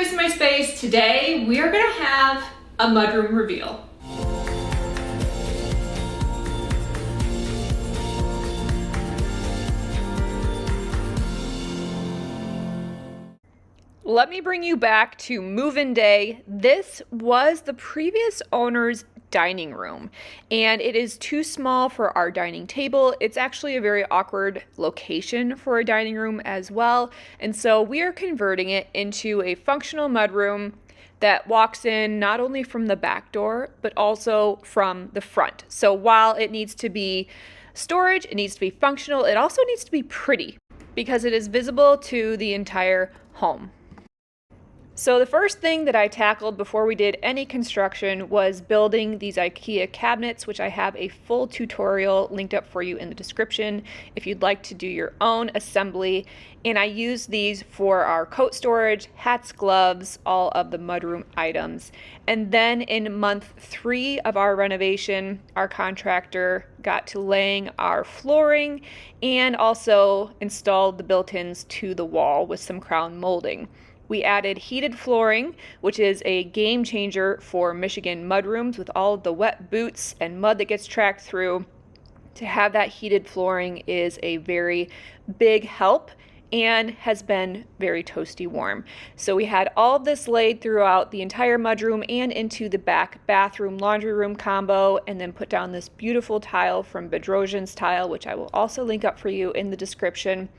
Grace in My Space. Today we are going to have a mudroom reveal. Let me bring you back to move-in day. This was the previous owner's dining room, and it is too small for our dining table. It's actually a very awkward location for a dining room as well, and so we are converting it into a functional mudroom that walks in not only from the back door, but also from the front. So while it needs to be storage, it needs to be functional, it also needs to be pretty because it is visible to the entire home. So the first thing that I tackled before we did any construction was building these IKEA cabinets, which I have a full tutorial linked up for you in the description if you'd like to do your own assembly. And I used these for our coat storage, hats, gloves, all of the mudroom items. And then in month 3 of our renovation, our contractor got to laying our flooring and also installed the built-ins to the wall with some crown molding. We added heated flooring, which is a game changer for Michigan mudrooms with all of the wet boots and mud that gets tracked through. To have that heated flooring is a very big help and has been very toasty warm. So we had all of this laid throughout the entire mudroom and into the back bathroom laundry room combo, and then put down this beautiful tile from Bedrosian's Tile, which I will also link up for you in the description.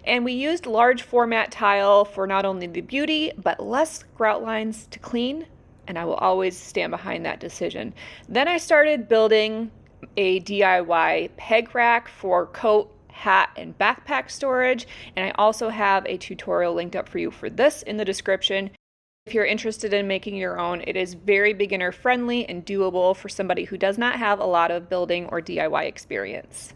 And we used large format tile for not only the beauty, but less grout lines to clean, and I will always stand behind that decision. Then I started building a DIY peg rack for coat, hat, and backpack storage, and I also have a tutorial linked up for you for this in the description. If you're interested in making your own, it is very beginner friendly and doable for somebody who does not have a lot of building or DIY experience.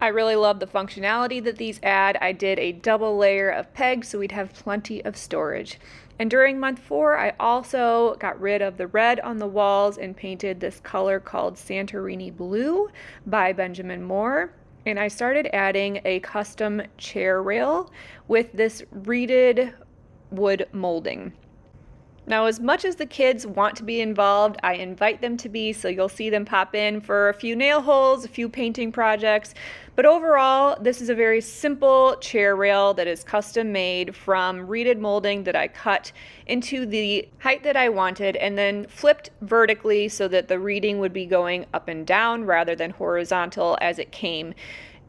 I really love the functionality that these add. I did a double layer of pegs so we'd have plenty of storage. And during month 4, I also got rid of the red on the walls and painted this color called Santorini Blue by Benjamin Moore. And I started adding a custom chair rail with this reeded wood molding. Now, as much as the kids want to be involved, I invite them to be, so you'll see them pop in for a few nail holes, a few painting projects. But overall, this is a very simple chair rail that is custom made from reeded molding that I cut into the height that I wanted and then flipped vertically so that the reeding would be going up and down rather than horizontal as it came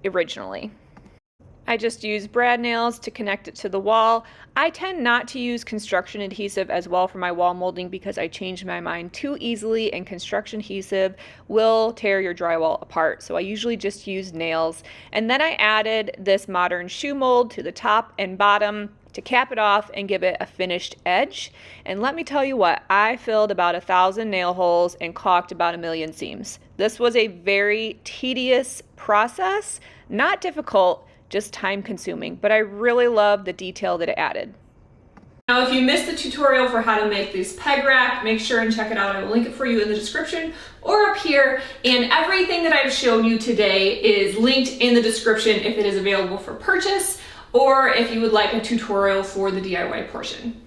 originally. I just use brad nails to connect it to the wall. I tend not to use construction adhesive as well for my wall molding because I change my mind too easily, and construction adhesive will tear your drywall apart. So I usually just use nails. And then I added this modern shoe mold to the top and bottom to cap it off and give it a finished edge. And let me tell you what, I filled about 1,000 nail holes and caulked about 1,000,000 seams. This was a very tedious process, not difficult, just time consuming, but I really love the detail that it added. Now, if you missed the tutorial for how to make this peg rack, make sure and check it out. I will link it for you in the description or up here. And everything that I've shown you today is linked in the description if it is available for purchase, or if you would like a tutorial for the DIY portion.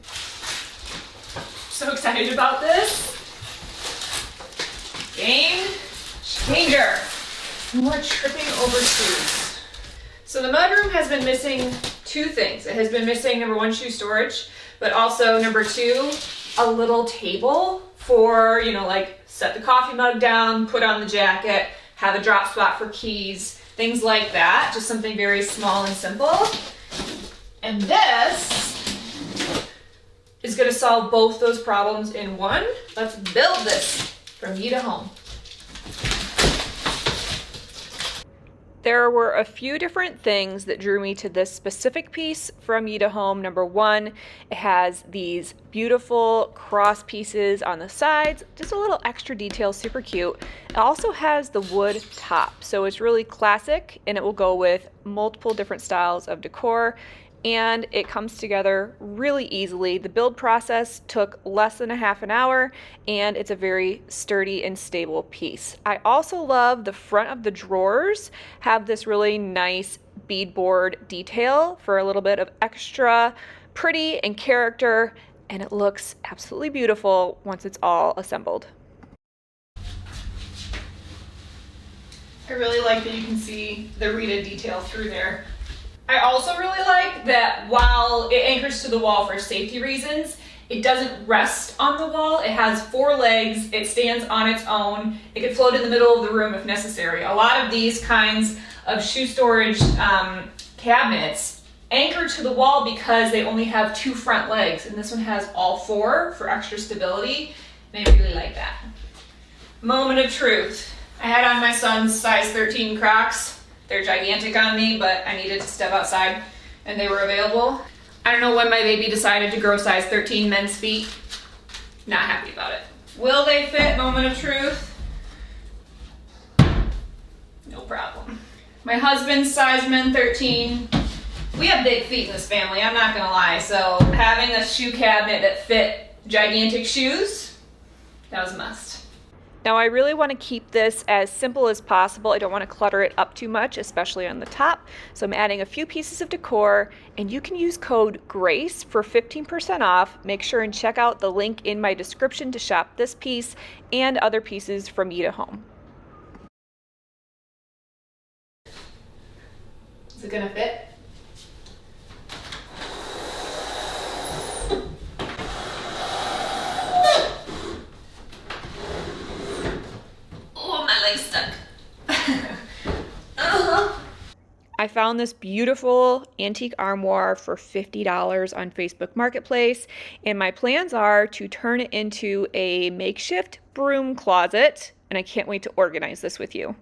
So excited about this. Game changer. More tripping over shoes. So the mudroom has been missing 2 things. It has been missing, number 1, shoe storage, but also number 2, a little table for, like set the coffee mug down, put on the jacket, have a drop spot for keys, things like that. Just something very small and simple. And this is going to solve both those problems in one. Let's build this from you to home. There were a few different things that drew me to this specific piece from You to Home. Number 1, it has these beautiful cross pieces on the sides, just a little extra detail, super cute. It also has the wood top, so it's really classic and it will go with multiple different styles of decor. And it comes together really easily. The build process took less than a half an hour, and it's a very sturdy and stable piece. I also love the front of the drawers have this really nice beadboard detail for a little bit of extra pretty and character, and it looks absolutely beautiful once it's all assembled. I really like that you can see the Rita detail through there. I also really like that while it anchors to the wall for safety reasons, it doesn't rest on the wall. It has 4 legs. It stands on its own. It can float in the middle of the room if necessary. A lot of these kinds of shoe storage cabinets anchor to the wall because they only have 2 front legs, and this one has all 4 for extra stability, and I really like that. Moment of truth. I had on my son's size 13 Crocs. They're gigantic on me, but I needed to step outside and they were available. I don't know when my baby decided to grow size 13 men's feet. Not happy about it. Will they fit? Moment of truth. No problem. My husband's size men 13. We have big feet in this family, I'm not gonna lie. So having a shoe cabinet that fit gigantic shoes, that was a must. Now I really want to keep this as simple as possible. I don't want to clutter it up too much, especially on the top. So I'm adding a few pieces of decor, and you can use code GRACE for 15% off. Make sure and check out the link in my description to shop this piece and other pieces from Yita Home. Is it gonna fit? Stuck. I found this beautiful antique armoire for $50 on Facebook Marketplace, and my plans are to turn it into a makeshift broom closet, and I can't wait to organize this with you.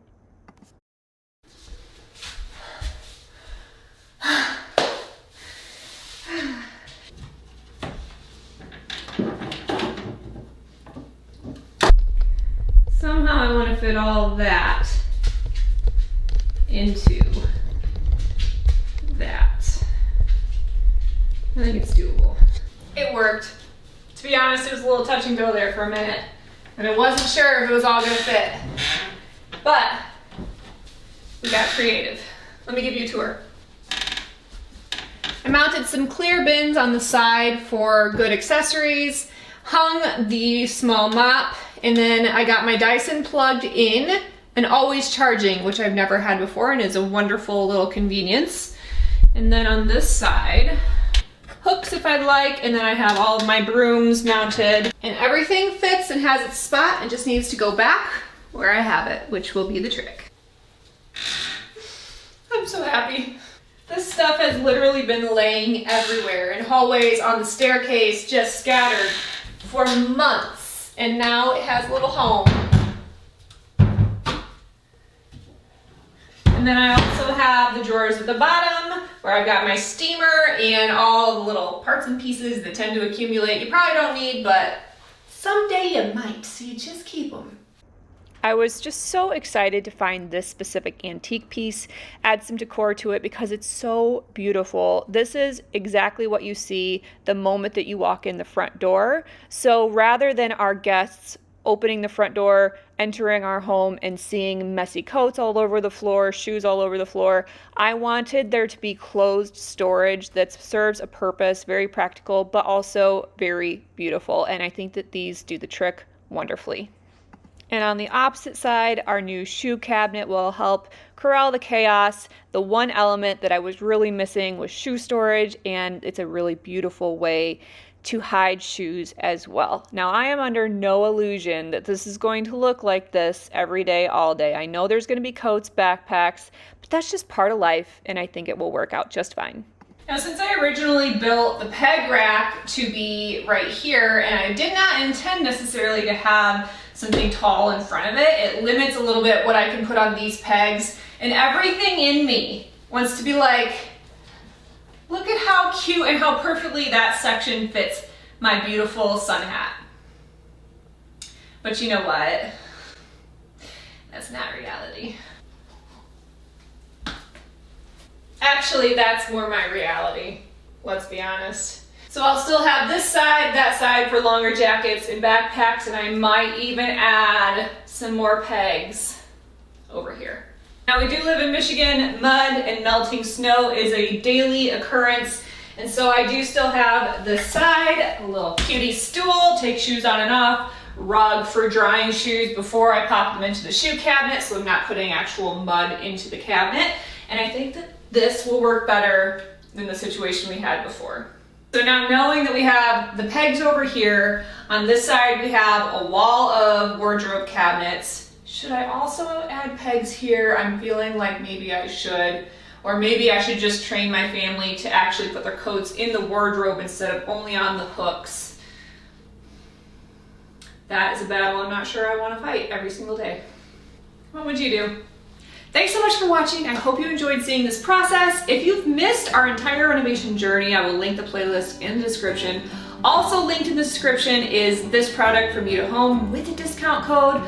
Somehow I want to fit all of that into that. I think it's doable. It worked. To be honest, it was a little touch and go there for a minute, and I wasn't sure if it was all going to fit. But we got creative. Let me give you a tour. I mounted some clear bins on the side for good accessories, hung the small mop, and then I got my Dyson plugged in and always charging, which I've never had before and is a wonderful little convenience. And then on this side, hooks if I'd like, and then I have all of my brooms mounted. And everything fits and has its spot and just needs to go back where I have it, which will be the trick. I'm so happy. This stuff has literally been laying everywhere, in hallways, on the staircase, just scattered for months. And now it has a little home. And then I also have the drawers at the bottom where I've got my steamer and all the little parts and pieces that tend to accumulate. You probably don't need, but someday you might, so you just keep them. I was just so excited to find this specific antique piece, add some decor to it because it's so beautiful. This is exactly what you see the moment that you walk in the front door. So rather than our guests opening the front door, entering our home and seeing messy coats all over the floor, shoes all over the floor, I wanted there to be closed storage that serves a purpose, very practical, but also very beautiful. And I think that these do the trick wonderfully. And on the opposite side, our new shoe cabinet will help corral the chaos. The one element that I was really missing was shoe storage, and it's a really beautiful way to hide shoes as well. Now, I am under no illusion that this is going to look like this every day, all day. I know there's going to be coats, backpacks, but that's just part of life, and I think it will work out just fine. Now, since I originally built the peg rack to be right here, and I did not intend necessarily to have something tall in front of it, it limits a little bit what I can put on these pegs, and everything in me wants to be like, look at how cute and how perfectly that section fits my beautiful sun hat. But you know what? That's not reality. Actually, that's more my reality, let's be honest. So I'll still have this side, that side for longer jackets and backpacks, and I might even add some more pegs over here. Now, we do live in Michigan. Mud and melting snow is a daily occurrence, And so I do still have this side, a little cutie stool, take shoes on and off, rug for drying shoes before I pop them into the shoe cabinet, so I'm not putting actual mud into the cabinet. And I think that this will work better than the situation we had before. So now knowing that we have the pegs over here, on this side we have a wall of wardrobe cabinets. Should I also add pegs here? I'm feeling like maybe I should. Or maybe I should just train my family to actually put their coats in the wardrobe instead of only on the hooks. That is a battle I'm not sure I want to fight every single day. What would you do? Thanks so much for watching. I hope you enjoyed seeing this process. If you've missed our entire renovation journey, I will link the playlist in the description. Also linked in the description is this product from You to Home with a discount code,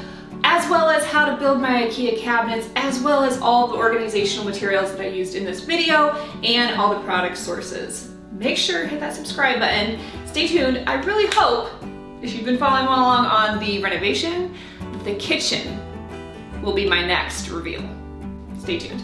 as well as how to build my IKEA cabinets, as well as all the organizational materials that I used in this video and all the product sources. Make sure to hit that subscribe button. Stay tuned. I really hope, if you've been following along on the renovation, the kitchen will be my next reveal. Stay tuned.